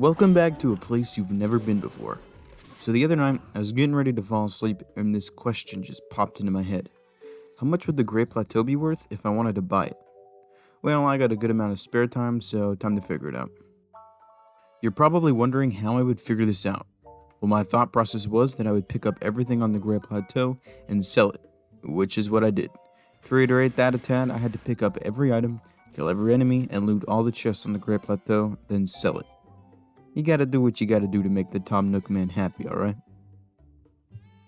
Welcome back to a place you've never been before. So the other night, I was getting ready to fall asleep and this question just popped into my head. How much would the Great Plateau be worth if I wanted to buy it? Well, I got a good amount of spare time, so time to figure it out. You're probably wondering how I would figure this out. Well, my thought process was that I would pick up everything on the Great Plateau and sell it, which is what I did. To reiterate that a tad, I had to pick up every item, kill every enemy, and loot all the chests on the Great Plateau, then sell it. You gotta do what you gotta do to make the Tom Nook man happy, alright?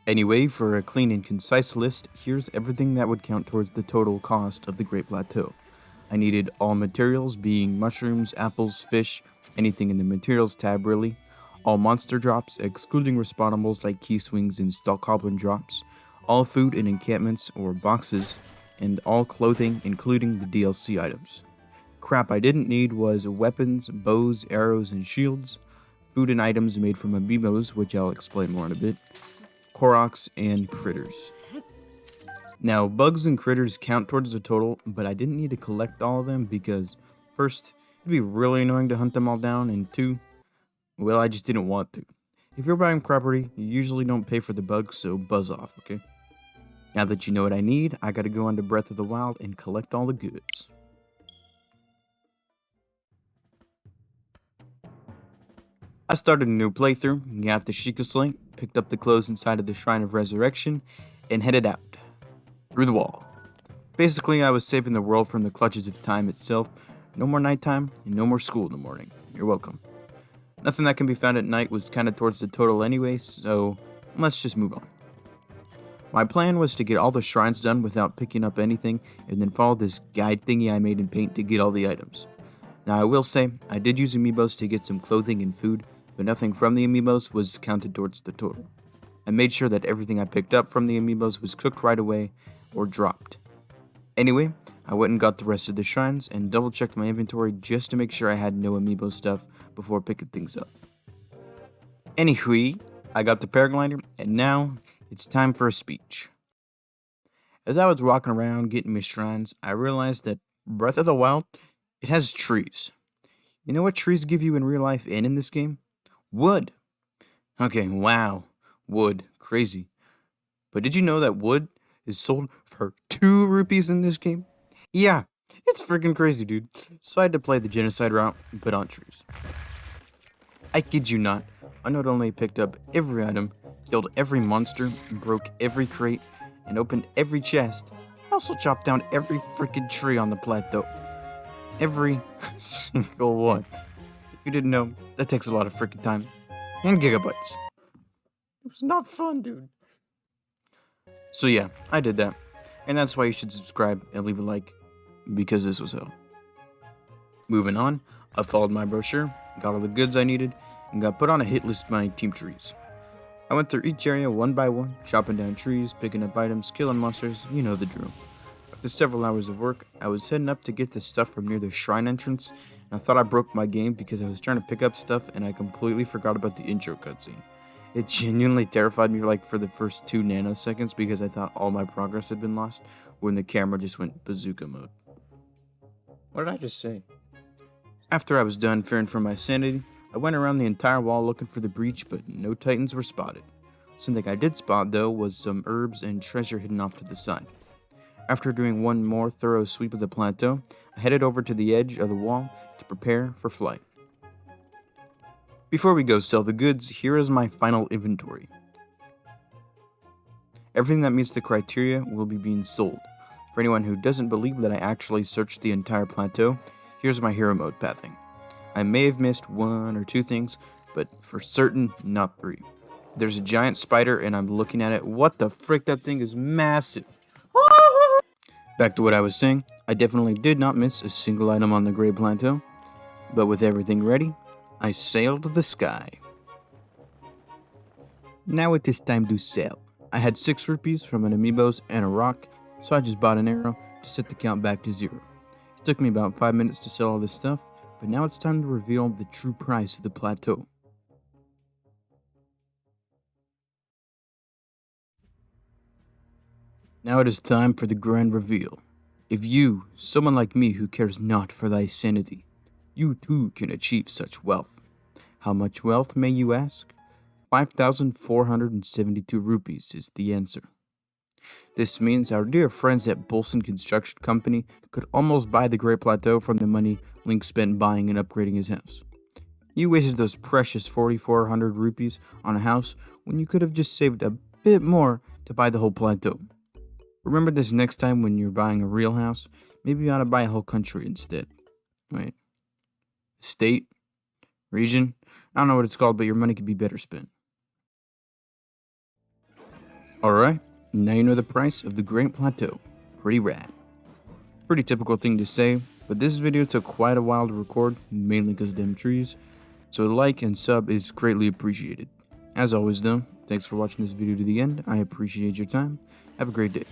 Anyway, for a clean and concise list, here's everything that would count towards the total cost of the Great Plateau. I needed all materials, being mushrooms, apples, fish, anything in the materials tab really, all monster drops, excluding respawnables like key swings and stalk goblin drops, all food and encampments or boxes, and all clothing, including the DLC items. Crap I didn't need was weapons, bows, arrows, and shields, food and items made from amiibos, which I'll explain more in a bit, Koroks, and critters. Now, bugs and critters count towards the total, but I didn't need to collect all of them because, first, it'd be really annoying to hunt them all down, and two, well, I just didn't want to. If you're buying property, you usually don't pay for the bugs, so buzz off, okay? Now that you know what I need, I gotta go on to Breath of the Wild and collect all the goods. I started a new playthrough, got the Sheikah Slate, picked up the clothes inside of the Shrine of Resurrection, and headed out. Through the wall. Basically, I was saving the world from the clutches of time itself. No more nighttime, and no more school in the morning. You're welcome. Nothing that can be found at night was kinda towards the total anyway, so let's just move on. My plan was to get all the shrines done without picking up anything, and then follow this guide thingy I made in Paint to get all the items. Now I will say, I did use amiibos to get some clothing and food, but nothing from the amiibos was counted towards the total. I made sure that everything I picked up from the amiibos was cooked right away or dropped. Anyway, I went and got the rest of the shrines and double checked my inventory just to make sure I had no amiibo stuff before picking things up. Anyway, I got the paraglider and now it's time for a speech. As I was walking around getting my shrines, I realized that Breath of the Wild, it has trees. You know what trees give you in real life and in this game? Wood. Okay, wow. Wood. Crazy. But did you know that wood is sold for 2 rupees in this game? Yeah, it's freaking crazy, dude. So I had to play the genocide route, but on trees. I kid you not, I not only picked up every item, killed every monster, broke every crate, and opened every chest, I also chopped down every freaking tree on the plateau. Every single one. If you didn't know, that takes a lot of freaking time. And gigabytes. It was not fun, dude. So yeah, I did that. And that's why you should subscribe and leave a like, because this was hell. Moving on, I followed my brochure, got all the goods I needed, and got put on a hit list by Team Trees. I went through each area one by one, chopping down trees, picking up items, killing monsters, you know the drill. After several hours of work, I was heading up to get the stuff from near the shrine entrance, and I thought I broke my game because I was trying to pick up stuff and I completely forgot about the intro cutscene. It genuinely terrified me for the first 2 nanoseconds because I thought all my progress had been lost when the camera just went bazooka mode. What did I just say? After I was done fearing for my sanity, I went around the entire wall looking for the breach, but no titans were spotted. Something I did spot though was some herbs and treasure hidden off to the side. After doing one more thorough sweep of the plateau, I headed over to the edge of the wall to prepare for flight. Before we go sell the goods, here is my final inventory. Everything that meets the criteria will be being sold. For anyone who doesn't believe that I actually searched the entire plateau, here's my hero mode pathing. I may have missed 1 or 2 things, but for certain, not 3. There's a giant spider and I'm looking at it. What the frick, that thing is massive. Back to what I was saying, I definitely did not miss a single item on the Great Plateau, but with everything ready, I sailed the sky. Now it is time to sell. I had 6 rupees from an amiibos and a rock, so I just bought an arrow to set the count back to 0. It took me about 5 minutes to sell all this stuff, but now it's time to reveal the true price of the plateau. Now it is time for the grand reveal. If you, someone like me who cares not for thy sanity, you too can achieve such wealth. How much wealth, may you ask? 5,472 rupees is the answer. This means our dear friends at Bolson Construction Company could almost buy the Great Plateau from the money Link spent buying and upgrading his house. You wasted those precious 4,400 rupees on a house when you could have just saved a bit more to buy the whole plateau. Remember this next time when you're buying a real house. Maybe you ought to buy a whole country instead. Wait. State? Region? I don't know what it's called, but your money could be better spent. Alright, now you know the price of the Great Plateau. Pretty rad. Pretty typical thing to say, but this video took quite a while to record, mainly because of them trees, so a like and sub is greatly appreciated. As always though, thanks for watching this video to the end. I appreciate your time. Have a great day.